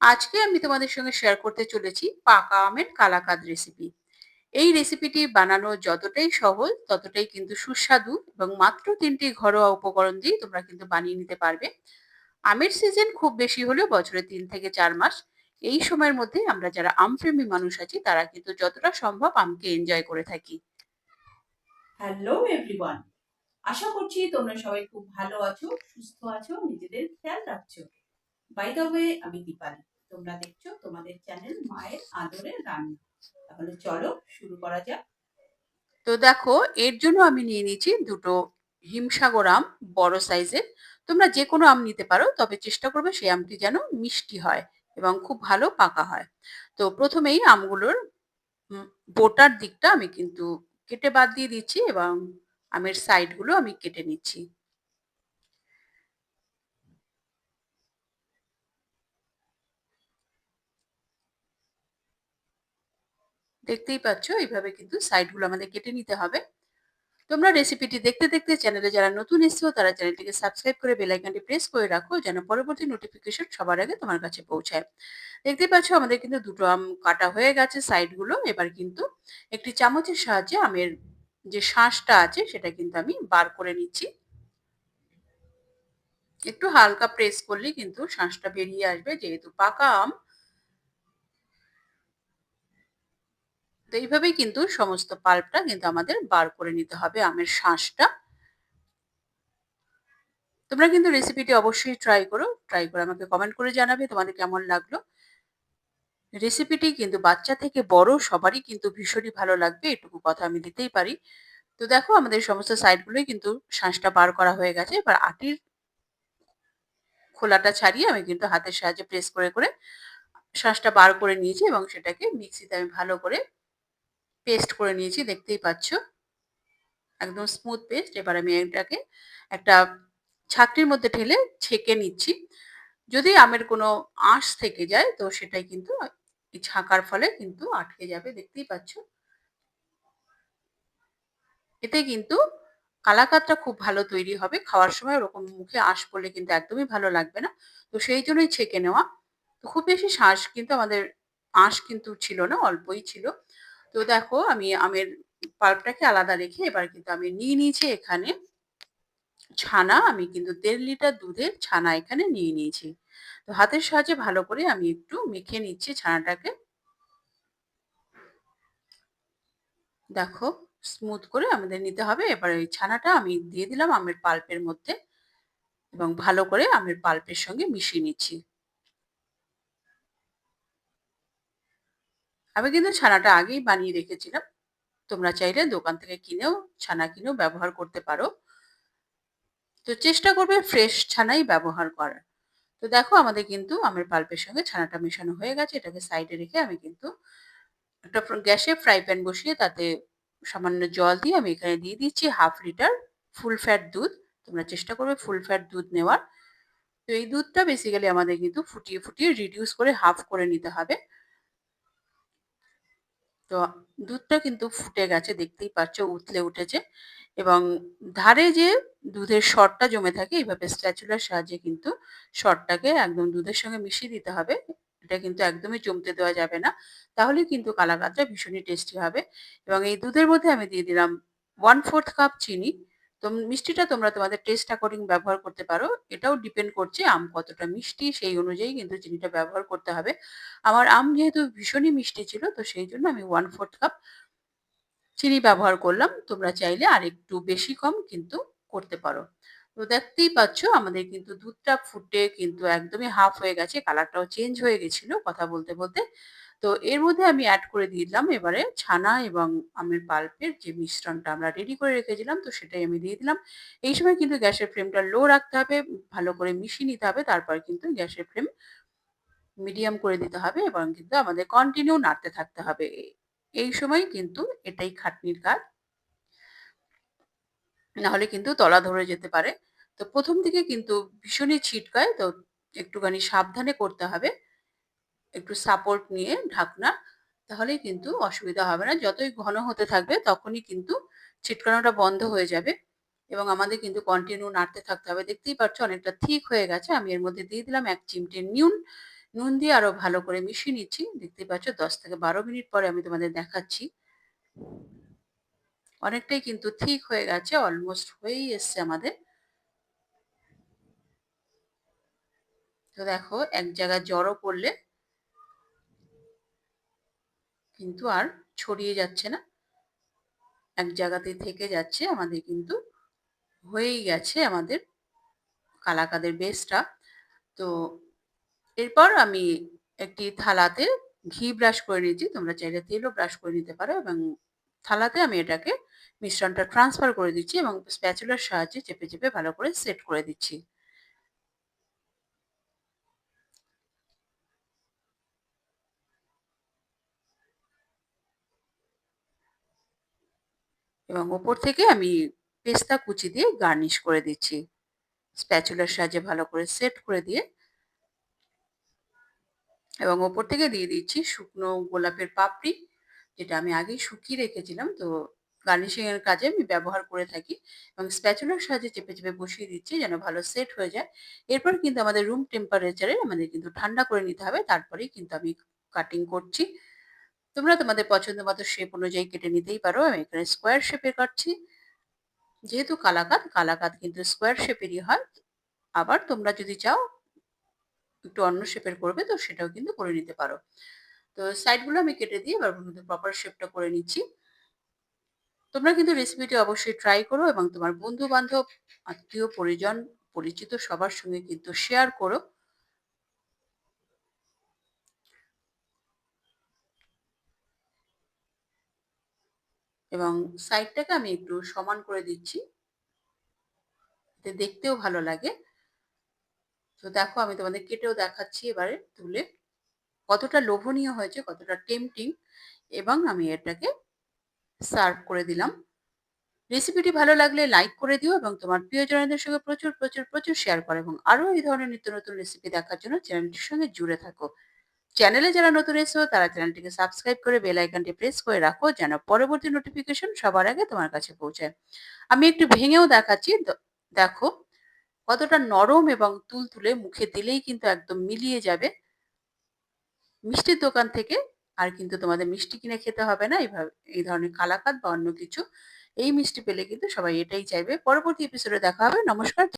আজকে আমি তোমাদের সঙ্গে শেয়ার করতে চলেছি পাকা আমের কালাকাঁদ রেসিপি। এই রেসিপিটি বানানো যতটাই সহজ ততটাই কিন্তু সুস্বাদু এবং মাত্র ৩টি ঘরোয়া উপকরণ দিয়ে তোমরা কিন্তু বানিয়ে নিতে পারবে। আমের সিজন খুব বেশি হলেও বছরে ৩ থেকে ৪ মাস। এই সময়ের মধ্যে আমরা যারা আমপ্রেমী মানুষ আছি তারা কিন্তু যতটা সম্ভব আমকে এনজয় করে থাকি। হ্যালো এভরিওয়ান, আশা করছি তোমরা সবাই খুব ভালো আছো, সুস্থ আছো, নিজেদের খেয়াল রাখছো। বাই দ্য ওয়ে, আমি দীপালি। তোমরা দেখছো তোমাদের চ্যানেল মায়ের আদরের রান্না। তাহলে চলো শুরু করা যাক। তো দেখো, এর জন্য আমি নিয়ে নিয়েছি দুটো হিমসাগর আম, বড় সাইজের। তোমরা যে কোনো আম নিতে পারো, তবে চেষ্টা করবে সেই আমটি যেন মিষ্টি হয় এবং খুব ভালো পাকা হয়। তো প্রথমেই আমগুলোর বোটার দিকটা আমি কিন্তু কেটে বাদ দিয়ে দিচ্ছি এবং আমের সাইডগুলো আমি কেটে নিচ্ছি। দেখতেই পাচ্ছ, এইভাবে কিন্তু সাইডগুলো আমাদের কেটে নিতে হবে। তোমরা রেসিপিটি দেখতে দেখতে চ্যানেলে যারা নতুন এসছো তারা চ্যানেলটিকে সাবস্ক্রাইব করে বেল আইকনটি প্রেস করে রাখো, যেন পরবর্তী নোটিফিকেশন সবার আগে তোমার কাছে পৌঁছায়। দেখতেই পাচ্ছ আমাদের কিন্তু দুটো আম কাটা হয়ে গেছে সাইডগুলো। এবার কিন্তু একটি চামচের সাহায্যে আমের যে শাঁসটা আছে সেটা কিন্তু আমি বার করে নিচ্ছি। একটু হালকা প্রেস করলেই কিন্তু শাঁসটা বেরিয়ে আসবে, যেহেতু পাকা আম। তো এইভাবেই কিন্তু সমস্ত পাল্পটা কিন্তু আমাদের বার করে নিতে হবে, আমের শাঁসটা। তোমরা কিন্তু রেসিপিটি অবশ্যই ট্রাই করো। ট্রাই করে আমাকে কমেন্ট করে জানাবে তোমাদের কেমন লাগলো। রেসিপিটি কিন্তু বাচ্চা থেকে বড় সবারই কিন্তু ভীষণই ভালো লাগবে, এটুকু কথা আমি দিতেই পারি। তো দেখো, আমাদের সমস্ত সাইডগুলোই কিন্তু শাঁসটা বার করা হয়ে গেছে। এবার আটির খোলাটা ছাড়িয়ে আমি কিন্তু হাতের সাহায্যে প্রেস করে করে শাঁসটা বার করে নিয়েছি এবং সেটাকে মিক্সিতে আমি ভালো করে পেস্ট করে নিয়েছি। দেখতেই পাচ্ছ, একদম স্মুথ পেস্ট। এবার আমি এটাকে একটা ছাঁকনির মধ্যে ঢেলে ছেঁকে নিচ্ছি। যদি আমের কোনো আঁশ থেকে যায় তো সেটাই কিন্তু এই ছাঁকার ফলে কিন্তু আটকে যাবে। দেখতেই পাচ্ছ, এতে কিন্তু কালাকাঁদটা খুব ভালো তৈরি হবে। খাওয়ার সময় ওরকম মুখে আঁশ পড়লে কিন্তু একদমই ভালো লাগবে না। তো সেই জন্যই ছেঁকে নেওয়া। তো খুব বেশি শাঁস কিন্তু আমাদের আঁশ কিন্তু ছিল না, অল্পই ছিল। তো দেখো, আমি আমের পাল্পটাকে আলাদা রেখে এবার কিন্তু আমি নিয়ে নিয়েছি এখানে ছানা। আমি কিন্তু ১.৫ লিটার দুধের ছানা এখানে নিয়ে নিয়েছি। তো হাতের সাহায্যে ভালো করে আমি একটু মেখে নিচ্ছি ছানাটাকে। দেখো, স্মুথ করে আমাদের নিতে হবে। এবার ওই ছানাটা আমি দিয়ে দিলাম আমের পাল্পের মধ্যে এবং ভালো করে আমের পাল্পের সঙ্গে মিশিয়ে নিচ্ছি। আমি কিন্তু ছানাটা আগেই বানিয়ে রেখেছিলাম। তোমরা চাইলে দোকান থেকে কিনেও ছানা কিনেও ব্যবহার করতে পারো। তো চেষ্টা করবে ফ্রেশ ছানাই ব্যবহার করার। তো দেখো, আমাদের কিন্তু আমের পাল্পের সঙ্গে ছানাটা মেশানো হয়ে গেছে। এটাকে সাইডে রেখে আমি কিন্তু একটা গ্যাসে ফ্রাই প্যান বসিয়ে তাতে সামান্য জল দিয়ে আমি এখানে দিয়ে দিচ্ছি 1/2 লিটার ফুল ফ্যাট দুধ। তোমরা চেষ্টা করবে ফুল ফ্যাট দুধ নেওয়ার। তো এই দুধটা বেসিক্যালি আমাদের কিন্তু ফুটিয়ে ফুটিয়ে রিডিউস করে হাফ করে নিতে হবে। তো দুধটা কিন্তু ফুটে গেছে, দেখতেই পাচ্ছ উতলে উঠেছে। এবং ধারে যে দুধের সরটা জমে থাকে, এইভাবে স্প্যাচুলার সাহায্যে কিন্তু সরটাকে একদম দুধের সঙ্গে মিশিয়ে দিতে হবে। এটা কিন্তু একদমই জমতে দেওয়া যাবে না, তাহলে কিন্তু কালাকাঁদটা ভীষণই টেস্টি হবে। এবং এই দুধের মধ্যে আমি দিয়ে দিলাম 1/4 কাপ চিনি। তো মিষ্টিটা তোমরা তোমাদের টেস্ট অ্যাকর্ডিং ব্যবহার করতে পারো। এটাও ডিপেন্ড করছে আম কতটা মিষ্টি, সেই অনুযায়ী কিন্তু চিনিটা ব্যবহার করতে হবে। আমার আম যেহেতু ভীষণই মিষ্টি ছিল, তো সেই জন্য আমি 1/4 কাপ চিনি ব্যবহার করলাম। তোমরা চাইলে আরেকটু বেশি কম কিন্তু করতে পারো। তো দেখতেই পাচ্ছ আমাদের কিন্তু দুধটা ফুটে কিন্তু একদমই হাফ হয়ে গেছে। কালারটাও চেঞ্জ হয়ে গেছিল কথা বলতে বলতে। তো এর মধ্যে আমি অ্যাড করে দিলাম এবারে ছানা এবং আমের পাল্পের যে মিশ্রণটা আমরা রেডি করে রেখেছিলাম, তো সেটাই আমি দিয়ে দিলাম। এই সময় কিন্তু গ্যাসের ফ্লেমটা লো রাখতে হবে। ভালো করে মিশিয়ে নিতে হবে। তারপর কিন্তু গ্যাসের ফ্লেম মিডিয়াম করে দিতে হবে এবং কিন্তু আমাদের কন্টিনিউ নাড়তে থাকতে হবে। এই সময় কিন্তু এটাই খাটনির কাজ। নাহলে কিন্তু তলা ধরে যেতে পারে। তো ১ম দিকে কিন্তু ভীষণই ছিটকায়। তো একটুখানি সাবধানে করতে হবে। একটু সাপোর্ট নিয়ে ঢাকনা, তাহলেই কিন্তু অসুবিধা হবে না। যতই ঘন হতে থাকবে তখনই কিন্তু ছিটকানোটা বন্ধ হয়ে যাবে এবং আমাদের কিন্তু কন্টিনিউ নাড়তে থাকতে হবে। দেখতেই পাচ্ছ অনেকটা থিক হয়ে গেছে। আমি এর মধ্যে দিয়ে দিলাম ১ চিমটে নুন নুন দিয়ে আরো ভালো করে মিশিয়ে নিচ্ছি। দেখতেই পাচ্ছ ১০ থেকে ১২ মিনিট পরে আমি তোমাদের দেখাচ্ছি। অনেকটাই কিন্তু ঠিক হয়ে গেছে। অলমোস্ট হয়েই এসছে আমাদের। তো দেখো এক জায়গায় জড়ো করলে কিন্তু আর ছড়িয়ে যাচ্ছে না। এক জায়গাতেই থেকে যাচ্ছে। আমাদের কিন্তু হয়েই গেছে আমাদের কালাকাঁদের বেসটা। তো এরপর আমি একটি থালাতে ঘি ব্রাশ করে নিয়েছি। তোমরা চাইলে তেলও ব্রাশ করে নিতে পারো এবং থালাতে আমি এটাকে মিশ্রণটা ট্রান্সফার করে দিচ্ছি এবং স্প্যাচুলার সাহায্যে চেপে, চেপে ভালো করে সেট করে দিচ্ছি। এবং ওপর থেকে আমি পেস্তা কুচি দিয়ে গার্নিশ করে দিচ্ছি। স্প্যাচুলার সাহায্যে ভালো করে সেট করে দিয়ে এবং ওপর থেকে দিয়ে দিচ্ছি শুকনো গোলাপের পাপড়ি, যেটা আমি আগেই শুকিয়ে রেখেছিলাম। তো গার্নিশিং এর কাজে আমি ব্যবহার করে থাকি এবং স্প্যাচুলার সাহায্যে চেপে, চেপে বসিয়ে দিচ্ছি যেন ভালো সেট হয়ে যায়। এরপর কিন্তু আমাদের রুম টেম্পারেচারে আমাদের কিন্তু ঠান্ডা করে নিতে হবে। তারপরেই কিন্তু আমি কাটিং করছি। তোমরা তোমাদের পছন্দ মতো শেপ অনুযায়ী কেটে নিতেই পারো। আমি এখানে স্কোয়ার শেপে কাটছি। যেহেতু কালাকাঁদ, কালাকাঁদ কিন্তু স্কোয়ার শেপেরই হয়। আবার তোমরা যদি চাও একটু অন্য শেপের করবে তো সেটাও কিন্তু করে নিতে পারো। তো সাইড গুলো আমি কেটে দিয়ে এবার কিন্তু প্রপার শেপটা করে নিচ্ছি। তোমরা কিন্তু রেসিপিটি অবশ্যই ট্রাই করো এবং তোমার বন্ধু-বান্ধব, আত্মীয়-পরিজন, পরিচিত সবার সঙ্গে কিন্তু শেয়ার করো। এবং সাইডটাকে আমি একটু সমান করে দিচ্ছি। এতে দেখতেও ভালো লাগে। তো দেখো আমি তোমাদের কেটেও দেখাচ্ছি এবারে তুলে। কতটা লোভনীয় হয়েছে, কতটা টেম্পটিং এবং আমি এটাকে সার্ভ করে দিলাম। রেসিপিটি ভালো লাগলে লাইক করে দিও এবং তোমার প্রিয়জনদের সঙ্গে প্রচুর, প্রচুর, প্রচুর শেয়ার করো এবং আরো এই ধরনের নিত্য নতুন রেসিপি দেখার জন্য চ্যানেলটির সঙ্গে জুড়ে থাকো। চ্যানেলে যারা নতুন এসেছো তারা চ্যানেলটিকে সাবস্ক্রাইব করে বেল আইকনটি প্রেস করে রাখো যেন পরবর্তী নোটিফিকেশন সবার আগে তোমার কাছে পৌঁছায়। আমি একটু ভেঙেও দেখাচ্ছি। দেখো কতটা নরম এবং তুলতুলে, মুখে দিলেই কিন্তু একদম মিলিয়ে যাবে। মিষ্টির দোকান থেকে আর কিন্তু তোমাদের মিষ্টি কিনে খেতে হবে না। এইভাবে এই ধরনের কালাকাঁদ বা অন্য কিছু এই মিষ্টি পেলে কিন্তু সবাই এটাই চাইবে। পরবর্তী এপিসোডে দেখা হবে। নমস্কার।